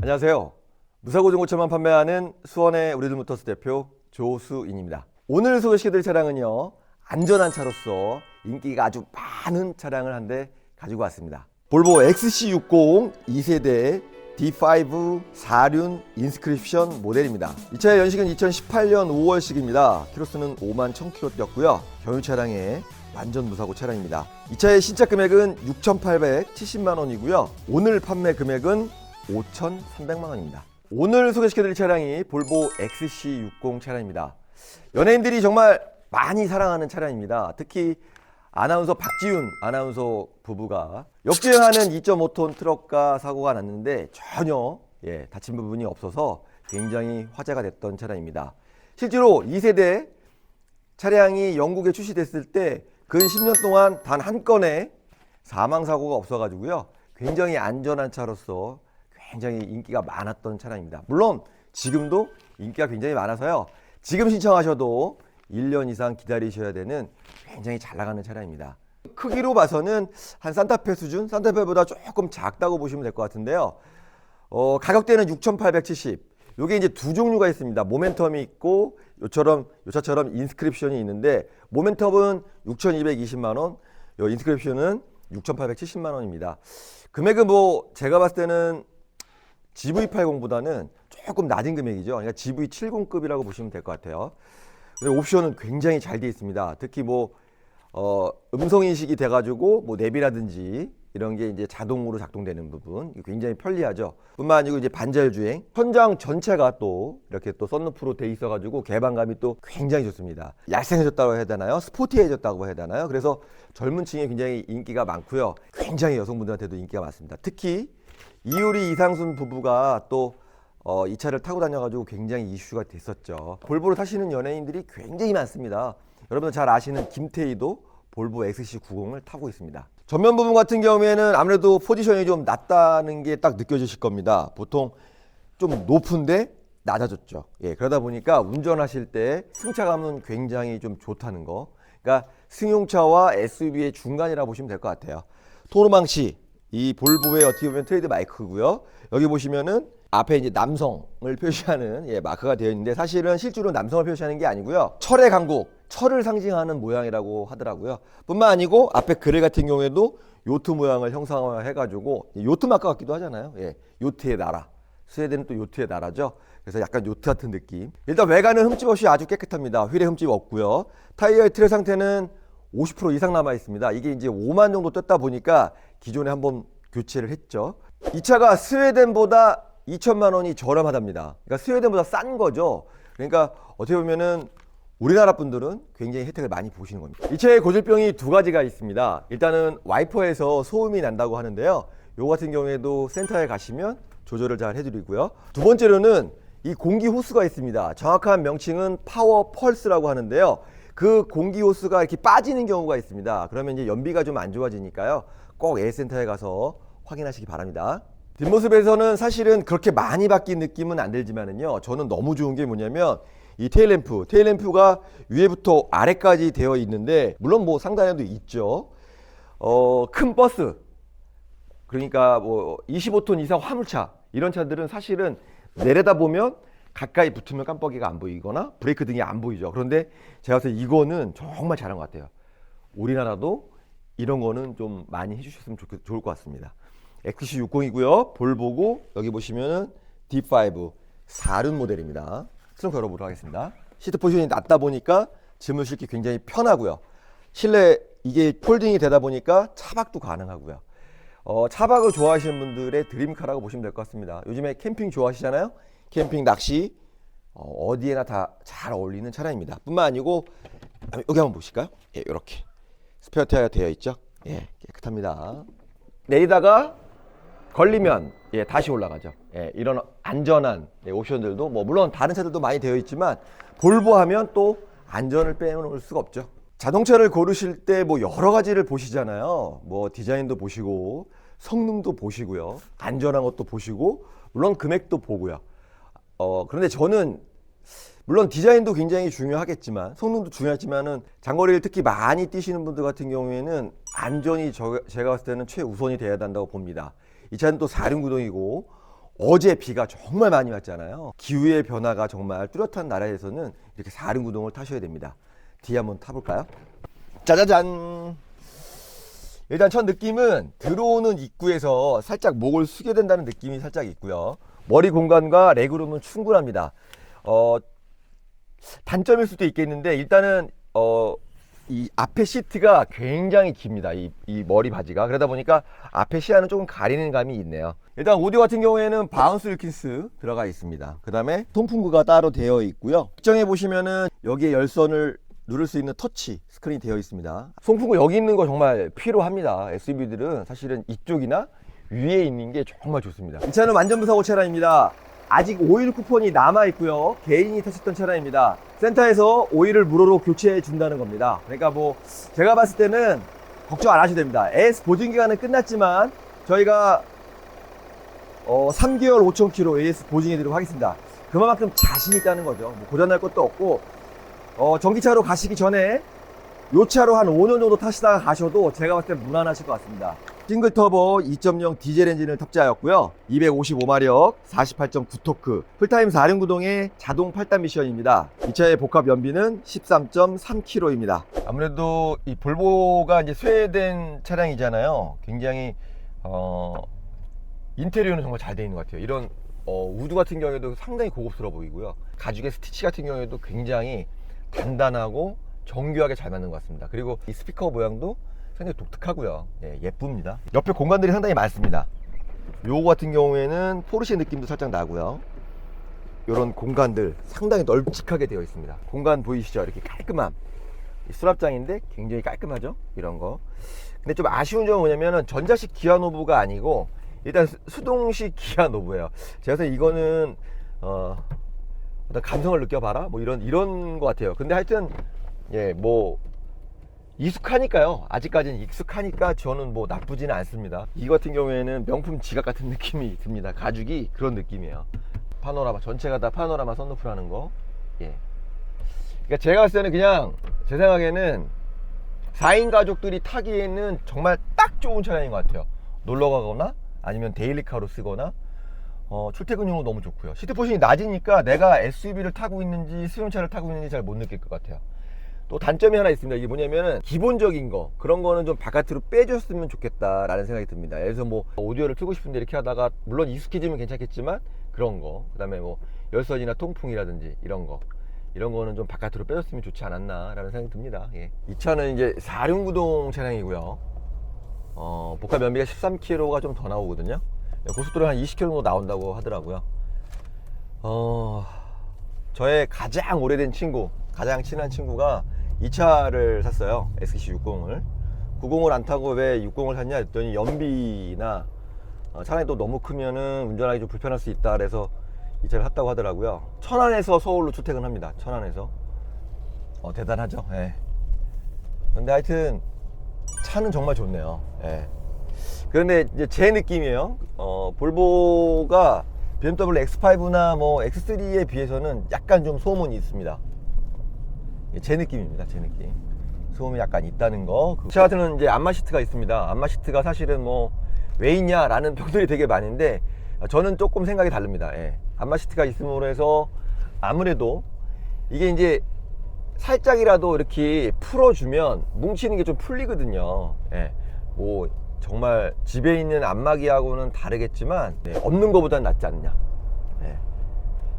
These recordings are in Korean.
안녕하세요. 무사고 중고차만 판매하는 수원의 우리들모터스 대표 조수인입니다. 오늘 소개시켜드릴 차량은요, 안전한 차로서 인기가 아주 많은 차량을 한 대 가지고 왔습니다. 볼보 XC60 2세대 D5 4륜 인스크립션 모델입니다. 이 차의 연식은 2018년 5월식입니다. 키로수는 5만 1000km 뛰었고요. 경유 차량의 완전 무사고 차량입니다. 이 차의 신차 금액은 6,870만 원이고요. 오늘 판매 금액은 5,300만 원입니다. 오늘 소개시켜드릴 차량이 볼보 XC60 차량입니다. 연예인들이 정말 많이 사랑하는 차량입니다. 특히 아나운서 박지훈 아나운서 부부가 역주행하는 2.5톤 트럭과 사고가 났는데 전혀 다친 부분이 없어서 굉장히 화제가 됐던 차량입니다. 실제로 2세대 차량이 영국에 출시됐을 때 근 10년 동안 단 한 건의 사망사고가 없어가지고요, 굉장히 안전한 차로서 굉장히 인기가 많았던 차량입니다. 물론 지금도 인기가 굉장히 많아서요, 지금 신청하셔도 1년 이상 기다리셔야 되는 굉장히 잘 나가는 차량입니다. 크기로 봐서는 한 산타페 수준, 산타페보다 조금 작다고 보시면 될 것 같은데요. 가격대는 6,870. 요게 이제 두 종류가 있습니다. 모멘텀이 있고 요 차처럼 인스크립션이 있는데, 모멘텀은 6,220만 원, 요 인스크립션은 6,870만 원입니다. 금액은 뭐 제가 봤을 때는 GV80보다는 조금 낮은 금액이죠. 그러니까 GV70급이라고 보시면 될 것 같아요. 근데 옵션은 굉장히 잘 되어 있습니다. 특히 뭐 음성 인식이 돼가지고 뭐 내비라든지 이런 게 이제 자동으로 작동되는 부분 굉장히 편리하죠. 뿐만 아니고 이제 반자율 주행, 천장 전체가 또 이렇게 또 썬루프로 돼 있어가지고 개방감이 또 굉장히 좋습니다. 얄쌍해졌다고 해야 되나요? 스포티해졌다고 해야 되나요? 그래서 젊은 층에 굉장히 인기가 많고요. 굉장히 여성분들한테도 인기가 많습니다. 특히 이효리 이상순 부부가 또 이 차를 타고 다녀가지고 굉장히 이슈가 됐었죠. 볼보를 타시는 연예인들이 굉장히 많습니다. 여러분들 잘 아시는 김태희도 볼보 XC90을 타고 있습니다. 전면 부분 같은 경우에는 아무래도 포지션이 좀 낮다는 게 딱 느껴지실 겁니다. 보통 좀 높은데 낮아졌죠. 그러다 보니까 운전하실 때 승차감은 굉장히 좀 좋다는 거. 그러니까 승용차와 SUV의 중간이라 보시면 될 것 같아요. 토르망치, 이 볼보의 어떻게 보면 트레이드 마이크고요. 여기 보시면은 앞에 이제 남성을 표시하는 마크가 되어 있는데, 사실은 실제로 남성을 표시하는 게 아니고요, 철의 강국, 철을 상징하는 모양이라고 하더라고요. 뿐만 아니고 앞에 그릴 같은 경우에도 요트 모양을 형상화해 가지고 요트 마크 같기도 하잖아요. 요트의 나라, 스웨덴은 또 요트의 나라죠. 그래서 약간 요트 같은 느낌. 일단 외관은 흠집 없이 아주 깨끗합니다. 휠에 흠집 없고요. 타이어의 트레 상태는 50% 이상 남아 있습니다. 이게 이제 5만 정도 떴다 보니까 기존에 한번 교체를 했죠. 이 차가 스웨덴보다 2천만 원이 저렴하답니다. 그러니까 스웨덴보다 싼 거죠. 그러니까 어떻게 보면은 우리나라 분들은 굉장히 혜택을 많이 보시는 겁니다. 이 차의 고질병이 두 가지가 있습니다. 일단은 와이퍼에서 소음이 난다고 하는데요, 요거 같은 경우에도 센터에 가시면 조절을 잘 해드리고요. 두 번째로는 이 공기 호스가 있습니다. 정확한 명칭은 파워 펄스라고 하는데요, 그 공기 호스가 이렇게 빠지는 경우가 있습니다. 그러면 이제 연비가 좀 안 좋아지니까요, 꼭 에어센터에 가서 확인하시기 바랍니다. 뒷모습에서는 사실은 그렇게 많이 바뀐 느낌은 안 들지만은요, 저는 너무 좋은 게 뭐냐면 이 테일램프가 위에부터 아래까지 되어 있는데, 물론 뭐 상단에도 있죠. 큰 버스, 그러니까 뭐 25톤 이상 화물차, 이런 차들은 사실은 내려다 보면 가까이 붙으면 깜빡이가 안 보이거나 브레이크 등이 안 보이죠. 그런데 제가 봤을 때 이거는 정말 잘한 것 같아요. 우리나라도 이런 거는 좀 많이 해주셨으면 좋을 것 같습니다. XC60이고요. 볼보고 여기 보시면은 D5 4륜 모델입니다. 트렁크 열어보도록 하겠습니다. 시트 포지션이 낮다 보니까 짐을 싣기 굉장히 편하고요. 실내 이게 폴딩이 되다 보니까 차박도 가능하고요. 차박을 좋아하시는 분들의 드림카라고 보시면 될 것 같습니다. 요즘에 캠핑 좋아하시잖아요. 캠핑, 낚시 어디에나 다 잘 어울리는 차량입니다. 뿐만 아니고 여기 한번 보실까요? 이렇게 스페어 타이어가 되어 있죠. 깨끗합니다. 내리다가 걸리면 다시 올라가죠. 이런 안전한 옵션들도 뭐 물론 다른 차들도 많이 되어 있지만 볼보 하면 또 안전을 빼놓을 수가 없죠. 자동차를 고르실 때 뭐 여러 가지를 보시잖아요. 뭐 디자인도 보시고 성능도 보시고요, 안전한 것도 보시고 물론 금액도 보고요. 그런데 저는 물론 디자인도 굉장히 중요하겠지만 성능도 중요하지만은 장거리를 특히 많이 뛰시는 분들 같은 경우에는 안전이 제가 봤을 때는 최우선이 돼야 한다고 봅니다. 이 차는 또 4륜구동이고 어제 비가 정말 많이 왔잖아요. 기후의 변화가 정말 뚜렷한 나라에서는 이렇게 4륜구동을 타셔야 됩니다. 뒤에 한번 타볼까요? 짜자잔. 일단 첫 느낌은 들어오는 입구에서 살짝 목을 숙여야 된다는 느낌이 살짝 있고요. 머리 공간과 레그룸은 충분합니다. 단점일 수도 있겠는데 일단은 이 앞에 시트가 굉장히 깁니다. 이 머리 바지가. 그러다 보니까 앞에 시야는 조금 가리는 감이 있네요. 일단 오디오 같은 경우에는 바운스 윌킨스 들어가 있습니다. 그 다음에 통풍구가 따로 되어 있고요. 측정해 보시면은 여기에 열선을 누를 수 있는 터치 스크린이 되어 있습니다. 송풍구 여기 있는 거 정말 필요합니다. SUV들은 사실은 이쪽이나 위에 있는 게 정말 좋습니다. 이 차는 완전 무사고 차량입니다. 아직 오일 쿠폰이 남아 있고요. 개인이 타셨던 차량입니다. 센터에서 오일을 무료로 교체해 준다는 겁니다. 그러니까 뭐 제가 봤을 때는 걱정 안 하셔도 됩니다. AS 보증 기간은 끝났지만 저희가 3개월 5,000km AS 보증해 드리도록 하겠습니다. 그만큼 자신 있다는 거죠. 뭐 고장날 것도 없고 전기차로 가시기 전에 요 차로 한 5년 정도 타시다가 가셔도 제가 봤을 때 무난하실 것 같습니다. 싱글 터보 2.0 디젤 엔진을 탑재하였고요. 255마력, 48.9토크, 풀타임 4륜구동의 자동 8단 미션입니다. 이 차의 복합 연비는 13.3km입니다. 아무래도 이 볼보가 이제 스웨덴 차량이잖아요. 굉장히 인테리어는 정말 잘 되어 있는 것 같아요. 이런 우드 같은 경우에도 상당히 고급스러워 보이고요. 가죽의 스티치 같은 경우에도 굉장히 단단하고 정교하게 잘 맞는 것 같습니다. 그리고 이 스피커 모양도 상당히 독특하고요. 예, 예쁩니다. 옆에 공간들이 상당히 많습니다. 요거 같은 경우에는 포르쉐 느낌도 살짝 나고요. 이런 공간들 상당히 널찍하게 되어 있습니다. 공간 보이시죠? 이렇게 깔끔함. 수납장인데 굉장히 깔끔하죠? 이런 거. 근데 좀 아쉬운 점은 뭐냐면은 전자식 기아 노브가 아니고 일단 수동식 기아 노브예요. 제가 봤을 때 이거는 어떤 감성을 느껴봐라 뭐 이런 거 같아요. 근데 하여튼 예, 뭐 익숙하니까요. 아직까지는 익숙하니까 저는 뭐 나쁘지는 않습니다. 이 같은 경우에는 명품 지갑 같은 느낌이 듭니다. 가죽이 그런 느낌이에요. 파노라마 전체가 다 파노라마 선루프라는 거. 예. 그러니까 제가 봤을 때는 그냥 제 생각에는 4인 가족들이 타기에는 정말 딱 좋은 차량인 것 같아요. 놀러 가거나 아니면 데일리카로 쓰거나 출퇴근용으로 너무 좋고요. 시트 포지션이 낮으니까 내가 SUV를 타고 있는지 승용차를 타고 있는지 잘 못 느낄 것 같아요. 또 단점이 하나 있습니다. 이게 뭐냐면은 기본적인 거 그런 거는 좀 바깥으로 빼줬으면 좋겠다라는 생각이 듭니다. 예를 들어서 뭐 오디오를 틀고 싶은데 이렇게 하다가 물론 익숙해지면 괜찮겠지만 그런 거 그다음에 뭐 열선이나 통풍이라든지 이런 거는 좀 바깥으로 빼줬으면 좋지 않았나라는 생각이 듭니다. 예. 이 차는 이제 4륜구동 차량이고요. 복합 연비가 13km가 좀 더 나오거든요. 고속도로 한 20km 정도 나온다고 하더라고요. 저의 가장 오래된 친구, 가장 친한 친구가 이 차를 샀어요. XC60을. 90을 안 타고 왜 60을 샀냐 했더니 연비나 차량이 또 너무 크면은 운전하기 좀 불편할 수 있다 그래서 이 차를 샀다고 하더라고요. 천안에서 서울로 출퇴근합니다. 천안에서. 대단하죠. 예. 근데 하여튼 차는 정말 좋네요. 예. 그런데 이제 제 느낌이에요. 볼보가 BMW X5나 뭐 X3에 비해서는 약간 좀 소음이 있습니다. 제 느낌입니다. 제 느낌. 소음이 약간 있다는 거. 차 같은 이제 안마 시트가 있습니다. 안마 시트가 사실은 뭐 왜 있냐라는 평들이 되게 많은데 저는 조금 생각이 다릅니다. 예. 안마 시트가 있음으로 해서 아무래도 이게 이제 살짝이라도 이렇게 풀어주면 뭉치는 게 좀 풀리거든요. 예. 뭐 정말 집에 있는 안마기하고는 다르겠지만 없는 것보다는 낫지 않냐. 예.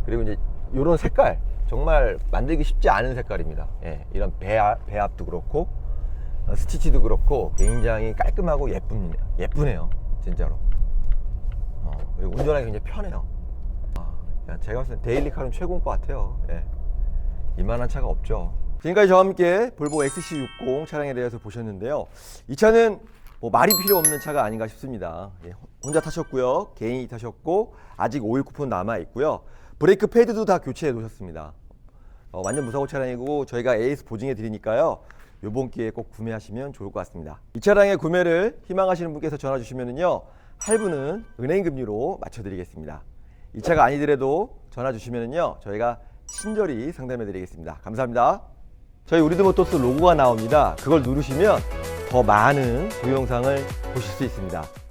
그리고 이제 이런 색깔 정말 만들기 쉽지 않은 색깔입니다. 예. 이런 배압도 그렇고 스티치도 그렇고 굉장히 깔끔하고 예쁘네요. 진짜로. 그리고 운전하기 굉장히 편해요. 제가 봤을 때 데일리카는 최고인 것 같아요. 예. 이만한 차가 없죠. 지금까지 저와 함께 볼보 XC60 차량에 대해서 보셨는데요. 이 차는 뭐 말이 필요 없는 차가 아닌가 싶습니다. 예, 혼자 타셨고요. 개인이 타셨고 아직 오일 쿠폰 남아 있고요. 브레이크 패드도 다 교체해 놓으셨습니다. 완전 무사고 차량이고 저희가 AS 보증해 드리니까요. 이번 기회에 꼭 구매하시면 좋을 것 같습니다. 이 차량의 구매를 희망하시는 분께서 전화 주시면은요. 할부는 은행 금리로 맞춰 드리겠습니다. 이 차가 아니더라도 전화 주시면은요. 저희가 친절히 상담해 드리겠습니다. 감사합니다. 저희 우리드모터스 로고가 나옵니다. 그걸 누르시면 더 많은 동영상을 보실 수 있습니다.